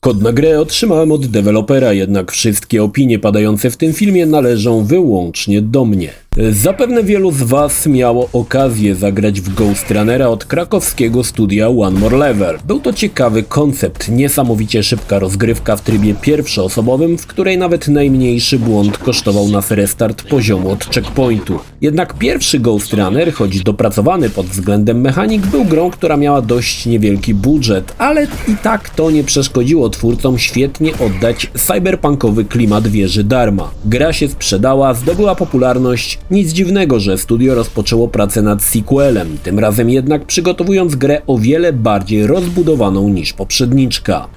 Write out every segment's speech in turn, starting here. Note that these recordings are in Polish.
Kod na grę otrzymałem od dewelopera, jednak wszystkie opinie padające w tym filmie należą wyłącznie do mnie. Zapewne wielu z Was miało okazję zagrać w Ghost Runnera od krakowskiego studia One More Level. Był to ciekawy koncept, niesamowicie szybka rozgrywka w trybie pierwszoosobowym, w której nawet najmniejszy błąd kosztował nas restart poziomu od checkpointu. Jednak pierwszy Ghost Runner, choć dopracowany pod względem mechanik, był grą, która miała dość niewielki budżet, ale i tak to nie przeszkodziło twórcom świetnie oddać cyberpunkowy klimat wieży Dharma. Gra się sprzedała, zdobyła popularność. Nic dziwnego, że studio rozpoczęło pracę nad sequelem, tym razem jednak przygotowując grę o wiele bardziej rozbudowaną niż poprzedniczka.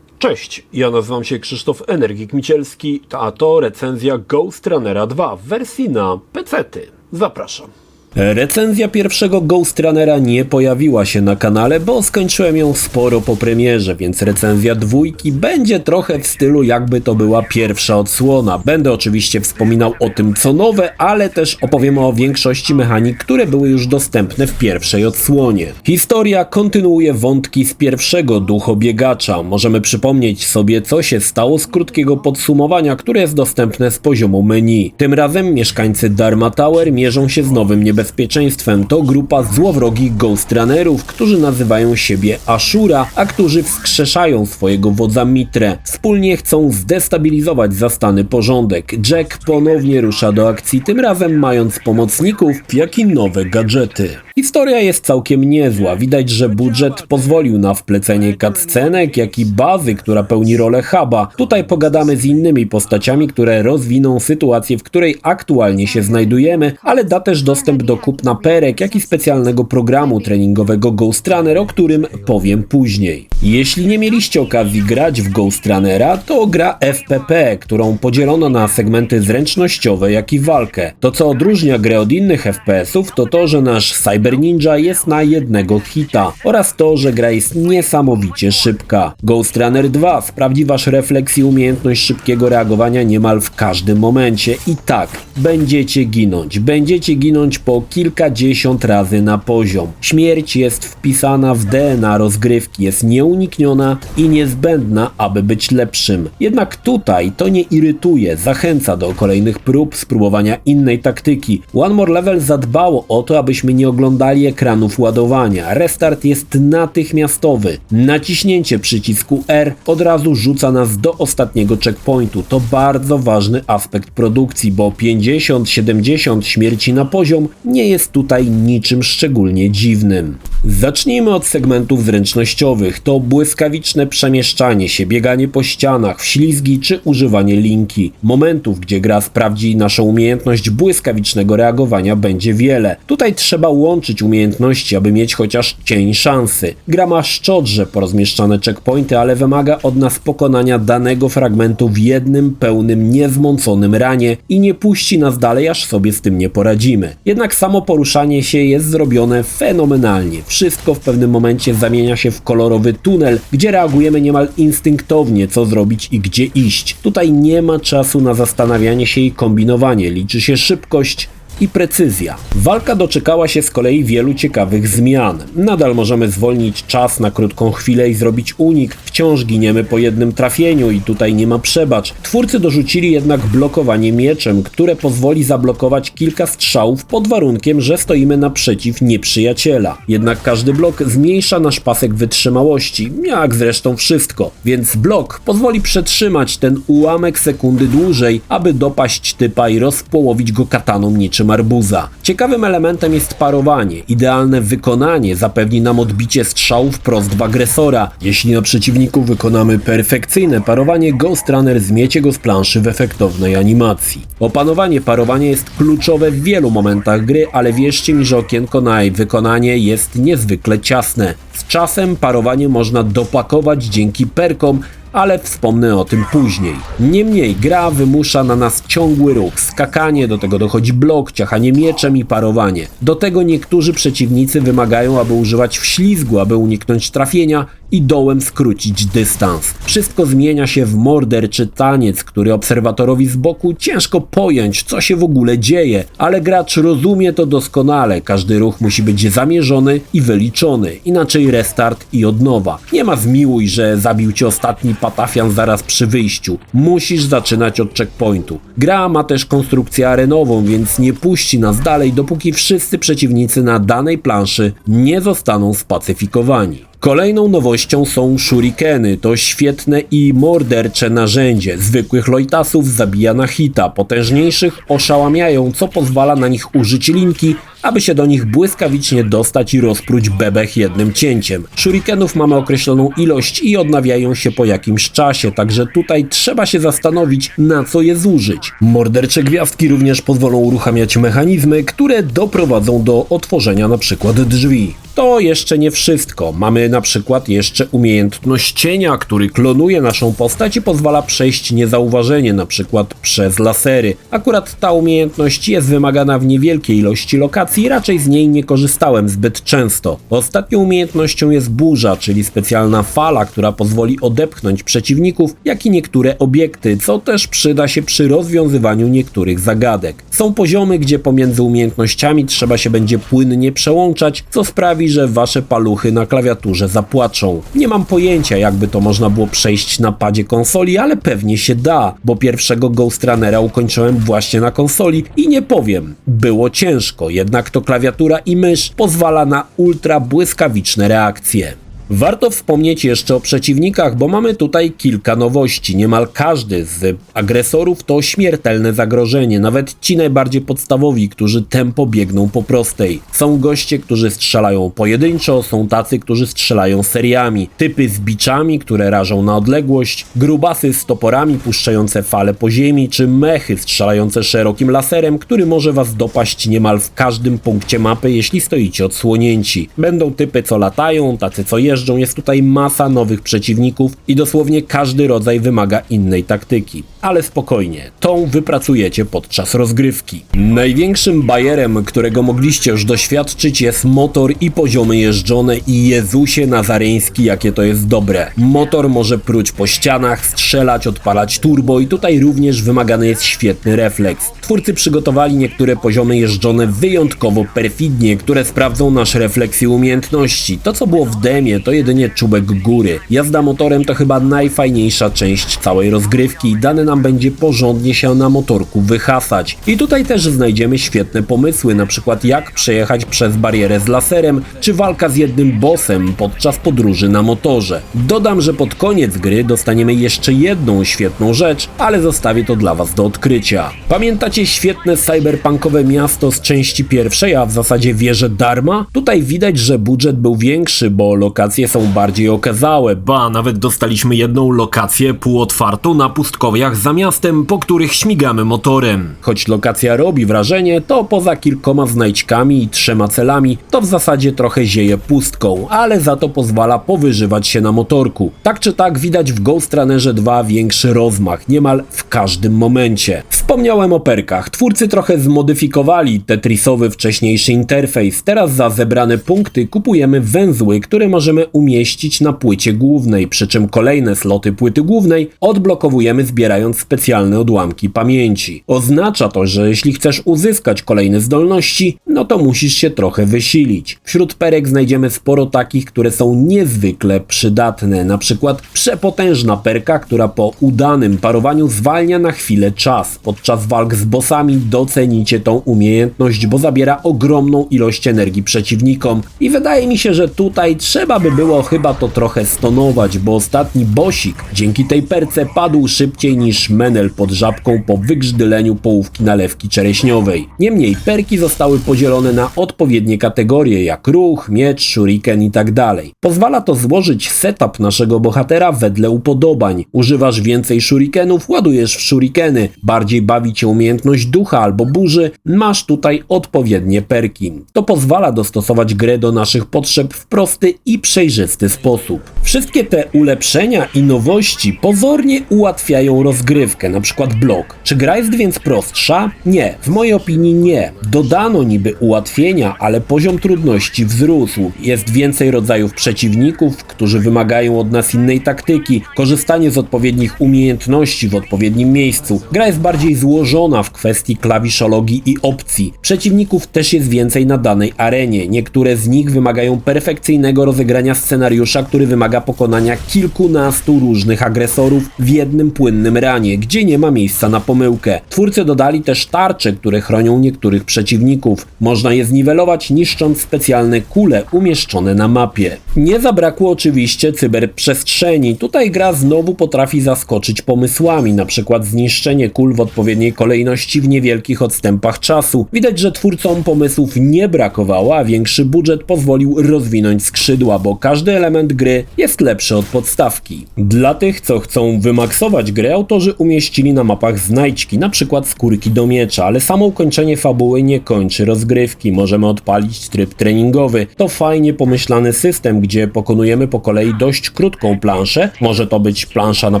Cześć, ja nazywam się Krzysztof Energik-Micielski, a to recenzja Ghost Runnera 2 w wersji na PC-ty. Zapraszam. Recenzja pierwszego Ghost Runnera nie pojawiła się na kanale, bo skończyłem ją sporo po premierze, więc recenzja dwójki będzie trochę w stylu jakby to była pierwsza odsłona. Będę oczywiście wspominał o tym co nowe, ale też opowiem o większości mechanik, które były już dostępne w pierwszej odsłonie. Historia kontynuuje wątki z pierwszego Duchobiegacza. Możemy przypomnieć sobie, co się stało z krótkiego podsumowania, które jest dostępne z poziomu menu. Tym razem mieszkańcy Dharma Tower mierzą się z nowym niebezpieczeństwem. To grupa złowrogich Ghost Runnerów, którzy nazywają siebie Ashura, a którzy wskrzeszają swojego wodza Mitrę. Wspólnie chcą zdestabilizować zastany porządek. Jack ponownie rusza do akcji, tym razem mając pomocników, jak i nowe gadżety. Historia jest całkiem niezła, widać, że budżet pozwolił na wplecenie cutscenek, jak i bazy, która pełni rolę huba. Tutaj pogadamy z innymi postaciami, które rozwiną sytuację, w której aktualnie się znajdujemy, ale da też dostęp do kupna perek, jak i specjalnego programu treningowego Ghost Runner, o którym powiem później. Jeśli nie mieliście okazji grać w Ghost Runnera, to gra FPP, którą podzielono na segmenty zręcznościowe, jak i walkę. To, co odróżnia grę od innych FPS-ów, to to, że nasz Cyber Ninja jest na jednego hita oraz to, że gra jest niesamowicie szybka. Ghost Runner 2 sprawdzi wasz refleks i umiejętność szybkiego reagowania niemal w każdym momencie. I tak, będziecie ginąć po kilkadziesiąt razy na poziom. Śmierć jest wpisana w DNA rozgrywki, jest nieunikniona i niezbędna, aby być lepszym. Jednak tutaj to nie irytuje, zachęca do kolejnych prób spróbowania innej taktyki. One More Level zadbało o to, abyśmy nie oglądali ekranów ładowania. Restart jest natychmiastowy. Naciśnięcie przycisku R od razu rzuca nas do ostatniego checkpointu. To bardzo ważny aspekt produkcji, bo 50-70 śmierci na poziom nie jest tutaj niczym szczególnie dziwnym. Zacznijmy od segmentów zręcznościowych. To błyskawiczne przemieszczanie się, bieganie po ścianach, wślizgi czy używanie linki. Momentów, gdzie gra sprawdzi naszą umiejętność błyskawicznego reagowania, będzie wiele. Tutaj trzeba łączyć umiejętności, aby mieć chociaż cień szansy. Gra ma szczodrze porozmieszczane checkpointy, ale wymaga od nas pokonania danego fragmentu w jednym pełnym, niezmąconym ranie i nie puści nas dalej, aż sobie z tym nie poradzimy. Jednak samo poruszanie się jest zrobione fenomenalnie. Wszystko w pewnym momencie zamienia się w kolorowy tunel, gdzie reagujemy niemal instynktownie, co zrobić i gdzie iść. Tutaj nie ma czasu na zastanawianie się i kombinowanie, liczy się szybkość i precyzja. Walka doczekała się z kolei wielu ciekawych zmian. Nadal możemy zwolnić czas na krótką chwilę i zrobić unik. Wciąż giniemy po jednym trafieniu i tutaj nie ma przebacz. Twórcy dorzucili jednak blokowanie mieczem, które pozwoli zablokować kilka strzałów pod warunkiem, że stoimy naprzeciw nieprzyjaciela. Jednak każdy blok zmniejsza nasz pasek wytrzymałości, jak zresztą wszystko. Więc blok pozwoli przetrzymać ten ułamek sekundy dłużej, aby dopaść typa i rozpołowić go kataną niczym arbuza. Ciekawym elementem jest parowanie. Idealne wykonanie zapewni nam odbicie strzału wprost w agresora. Jeśli na przeciwniku wykonamy perfekcyjne parowanie, Ghost Runner zmiecie go z planszy w efektownej animacji. Opanowanie parowania jest kluczowe w wielu momentach gry, ale wierzcie mi, że okienko na jej wykonanie jest niezwykle ciasne. Z czasem parowanie można dopakować dzięki perkom, ale wspomnę o tym później. Niemniej gra wymusza na nas ciągły ruch, skakanie, do tego dochodzi blok, ciachanie mieczem i parowanie. Do tego niektórzy przeciwnicy wymagają, aby używać wślizgu, aby uniknąć trafienia i dołem skrócić dystans. Wszystko zmienia się w morderczy taniec, który obserwatorowi z boku ciężko pojąć, co się w ogóle dzieje, ale gracz rozumie to doskonale. Każdy ruch musi być zamierzony i wyliczony, inaczej restart i od nowa. Nie ma zmiłuj, że zabił cię ostatni patafian zaraz przy wyjściu. Musisz zaczynać od checkpointu. Gra ma też konstrukcję arenową, więc nie puści nas dalej, dopóki wszyscy przeciwnicy na danej planszy nie zostaną spacyfikowani. Kolejną nowością są shurikeny. To świetne i mordercze narzędzie. Zwykłych lojtasów zabija na hita, potężniejszych oszałamiają, co pozwala na nich użyć linki, aby się do nich błyskawicznie dostać i rozpróć bebech jednym cięciem. Shurikenów mamy określoną ilość i odnawiają się po jakimś czasie, także tutaj trzeba się zastanowić, na co je zużyć. Mordercze gwiazdki również pozwolą uruchamiać mechanizmy, które doprowadzą do otworzenia np. drzwi. To jeszcze nie wszystko. Mamy na przykład jeszcze umiejętność cienia, który klonuje naszą postać i pozwala przejść niezauważenie, na przykład przez lasery. Akurat ta umiejętność jest wymagana w niewielkiej ilości lokacji, raczej z niej nie korzystałem zbyt często. Ostatnią umiejętnością jest burza, czyli specjalna fala, która pozwoli odepchnąć przeciwników, jak i niektóre obiekty, co też przyda się przy rozwiązywaniu niektórych zagadek. Są poziomy, gdzie pomiędzy umiejętnościami trzeba się będzie płynnie przełączać, co sprawi, że wasze paluchy na klawiaturze zapłaczą. Nie mam pojęcia, jakby to można było przejść na padzie konsoli, ale pewnie się da, bo pierwszego Ghost Runnera ukończyłem właśnie na konsoli i nie powiem, było ciężko, jednak to klawiatura i mysz pozwala na ultra błyskawiczne reakcje. Warto wspomnieć jeszcze o przeciwnikach, bo mamy tutaj kilka nowości. Niemal każdy z agresorów to śmiertelne zagrożenie, nawet ci najbardziej podstawowi, którzy tempo biegną po prostej. Są goście, którzy strzelają pojedynczo, są tacy, którzy strzelają seriami. Typy z biczami, które rażą na odległość, grubasy z toporami puszczające fale po ziemi, czy mechy strzelające szerokim laserem, który może was dopaść niemal w każdym punkcie mapy, jeśli stoicie odsłonięci. Będą typy, co latają, tacy, co jeżdżą. Jest tutaj masa nowych przeciwników i dosłownie każdy rodzaj wymaga innej taktyki. Ale spokojnie, tą wypracujecie podczas rozgrywki. Największym bajerem, którego mogliście już doświadczyć, jest motor i poziomy jeżdżone i Jezusie Nazareński, jakie to jest dobre. Motor może pruć po ścianach, strzelać, odpalać turbo i tutaj również wymagany jest świetny refleks. Twórcy przygotowali niektóre poziomy jeżdżone wyjątkowo perfidnie, które sprawdzą nasz refleks i umiejętności. To, co było w demie, to jedynie czubek góry. Jazda motorem to chyba najfajniejsza część całej rozgrywki i dane nam będzie porządnie się na motorku wyhasać. I tutaj też znajdziemy świetne pomysły, na przykład jak przejechać przez barierę z laserem, czy walka z jednym bossem podczas podróży na motorze. Dodam, że pod koniec gry dostaniemy jeszcze jedną świetną rzecz, ale zostawię to dla was do odkrycia. Pamiętacie świetne cyberpunkowe miasto z części pierwszej, a w zasadzie wieżę Dharma? Tutaj widać, że budżet był większy, bo lokacje są bardziej okazałe, ba, nawet dostaliśmy jedną lokację półotwartą na pustkowiach za miastem, po których śmigamy motorem. Choć lokacja robi wrażenie, to poza kilkoma znajdźkami i 3 celami, to w zasadzie trochę zieje pustką, ale za to pozwala powyżywać się na motorku. Tak czy tak widać w Ghost Runnerze 2 większy rozmach, niemal w każdym momencie. Wspomniałem o perkach. Twórcy trochę zmodyfikowali tetrisowy wcześniejszy interfejs. Teraz za zebrane punkty kupujemy węzły, które możemy umieścić na płycie głównej, przy czym kolejne sloty płyty głównej odblokowujemy zbierając specjalne odłamki pamięci. Oznacza to, że jeśli chcesz uzyskać kolejne zdolności, no to musisz się trochę wysilić. Wśród perek znajdziemy sporo takich, które są niezwykle przydatne, na przykład przepotężna perka, która po udanym parowaniu zwalnia na chwilę czas. Podczas walk z bossami docenicie tą umiejętność, bo zabiera ogromną ilość energii przeciwnikom i wydaje mi się, że tutaj trzeba by było chyba to trochę stonować, bo ostatni bossik dzięki tej perce padł szybciej niż menel pod żabką po wygrzdzyleniu połówki nalewki czereśniowej. Niemniej perki zostały podzielone na odpowiednie kategorie jak ruch, miecz, shuriken i tak dalej. Pozwala to złożyć setup naszego bohatera wedle upodobań. Używasz więcej shurikenów, ładujesz w shurikeny. Bardziej bawi cię umiejętność ducha albo burzy, masz tutaj odpowiednie perki. To pozwala dostosować grę do naszych potrzeb w prosty i przejrzysty sposób. Wszystkie te ulepszenia i nowości pozornie ułatwiają rozgrywkę, na przykład blok. Czy gra jest więc prostsza? Nie, w mojej opinii nie. Dodano niby ułatwienia, ale poziom trudności wzrósł. Jest więcej rodzajów przeciwników, którzy wymagają od nas innej taktyki, korzystanie z odpowiednich umiejętności w odpowiednim miejscu. Gra jest bardziej złożona w kwestii klawiszologii i opcji. Przeciwników też jest więcej na danej arenie. Niektóre z nich wymagają perfekcyjnego rozegrania scenariusza, który wymaga pokonania kilkunastu różnych agresorów w jednym płynnym ranie, gdzie nie ma miejsca na pomyłkę. Twórcy dodali też tarcze, które chronią niektórych przeciwników. Można je zniwelować, niszcząc specjalne kule umieszczone na mapie. Nie zabrakło oczywiście cyberprzestrzeni. Tutaj gra znowu potrafi zaskoczyć pomysłami, na przykład zniszczenie kul w odpowiedniej kolejności w niewielkich odstępach czasu. Widać, że twórcom pomysłów nie brakowało, a większy budżet pozwolił rozwinąć skrzydła, bo każdy element gry jest lepszy od podstawki. Dla tych, co chcą wymaksować grę, autorzy umieścili na mapach znajdźki, na przykład skórki do miecza, ale samo ukończenie fabuły nie kończy rozgrywki. Możemy odpalić tryb treningowy. To fajnie pomyślany system, gdzie pokonujemy po kolei dość krótką planszę. Może to być plansza na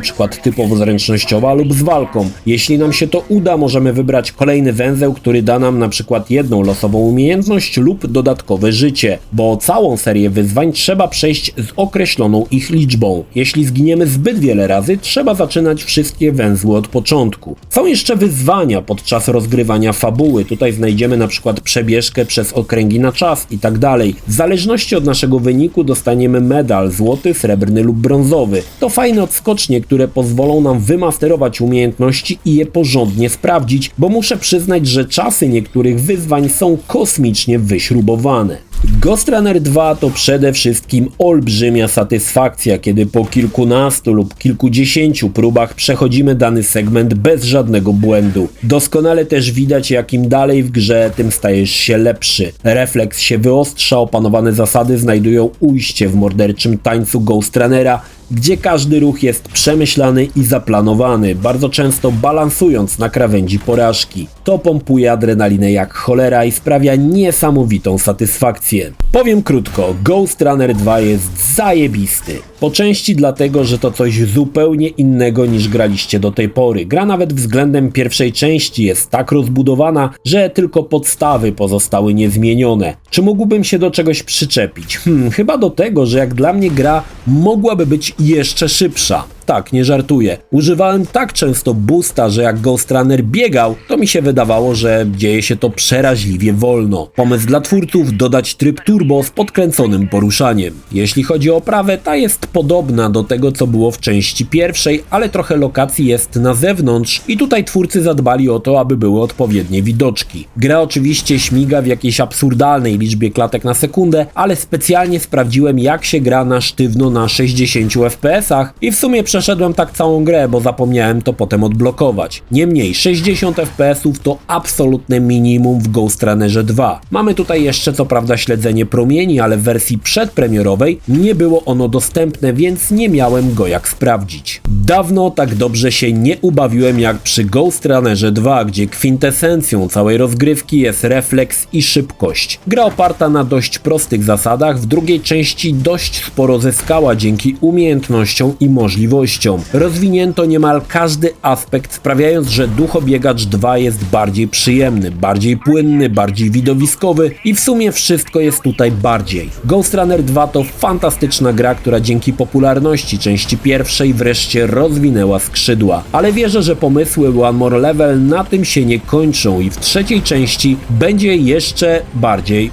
przykład typowo zręcznościowa lub z walką. Jeśli nam się to uda, możemy wybrać kolejny węzeł, który da nam na przykład jedną losową umiejętność lub dodatkowe życie, bo całą serię wyzwań trzeba przejść z określoną ich liczbą. Jeśli zginiemy zbyt wiele razy, trzeba zaczynać wszystkie węzły od początku. Są jeszcze wyzwania podczas rozgrywania fabuły. Tutaj znajdziemy na przykład przebieżkę przez okręgi na czas i tak dalej. W zależności od naszego wyniku dostaniemy medal złoty, srebrny lub brązowy. To fajne odskocznie, które pozwolą nam wymasterować umiejętności i je porządnie sprawdzić, bo muszę przyznać, że czasy niektórych wyzwań są kosmicznie wyśrubowane. Ghost Runner 2 to przede wszystkim olbrzymia satysfakcja, kiedy po kilkunastu lub kilkudziesięciu próbach przechodzimy dany segment bez żadnego błędu. Doskonale też widać, jak im dalej w grze, tym stajesz się lepszy. Refleks się wyostrza, opanowane zasady znajdują ujście w morderczym tańcu Ghost Runnera, gdzie każdy ruch jest przemyślany i zaplanowany, bardzo często balansując na krawędzi porażki. To pompuje adrenalinę jak cholera i sprawia niesamowitą satysfakcję. Powiem krótko, Ghost Runner 2 jest zajebisty. Po części dlatego, że to coś zupełnie innego niż graliście do tej pory. Gra nawet względem pierwszej części jest tak rozbudowana, że tylko podstawy pozostały niezmienione. Czy mógłbym się do czegoś przyczepić? Chyba do tego, że jak dla mnie gra mogłaby być jeszcze szybsza. Tak, nie żartuję. Używałem tak często boosta, że jak Ghost Runner biegał, to mi się wydawało, że dzieje się to przeraźliwie wolno. Pomysł dla twórców dodać tryb turbo z podkręconym poruszaniem. Jeśli chodzi o oprawę, ta jest podobna do tego, co było w części pierwszej, ale trochę lokacji jest na zewnątrz i tutaj twórcy zadbali o to, aby były odpowiednie widoczki. Gra oczywiście śmiga w jakiejś absurdalnej liczbie klatek na sekundę, ale specjalnie sprawdziłem, jak się gra na sztywno na 60 FPS-ach i w sumie przeszedłem tak całą grę, bo zapomniałem to potem odblokować. Niemniej 60 FPS-ów to absolutne minimum w Ghost Runnerze 2. Mamy tutaj jeszcze co prawda śledzenie promieni, ale w wersji przedpremierowej nie było ono dostępne, więc nie miałem go jak sprawdzić. Dawno tak dobrze się nie ubawiłem jak przy Ghost Runnerze 2, gdzie kwintesencją całej rozgrywki jest refleks i szybkość. Gra oparta na dość prostych zasadach w drugiej części dość sporo zyskała dzięki umiejętnościom i możliwościom. Rozwinięto niemal każdy aspekt, sprawiając, że Duchobiegacz 2 jest bardziej przyjemny, bardziej płynny, bardziej widowiskowy i w sumie wszystko jest tutaj bardziej. Ghost Runner 2 to fantastyczna gra, która dzięki popularności części pierwszej wreszcie rozwinęła skrzydła. Ale wierzę, że pomysły One More Level na tym się nie kończą i w trzeciej części będzie jeszcze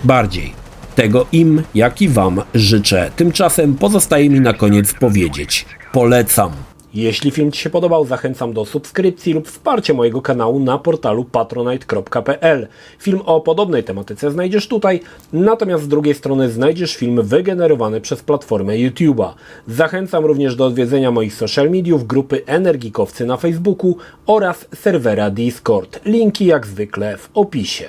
bardziej. Tego im, jak i wam życzę. Tymczasem pozostaje mi na koniec powiedzieć: polecam. Jeśli film Ci się podobał, zachęcam do subskrypcji lub wsparcia mojego kanału na portalu patronite.pl. Film o podobnej tematyce znajdziesz tutaj, natomiast z drugiej strony znajdziesz film wygenerowany przez platformę YouTube'a. Zachęcam również do odwiedzenia moich social mediów, grupy Energikowcy na Facebooku oraz serwera Discord. Linki jak zwykle w opisie.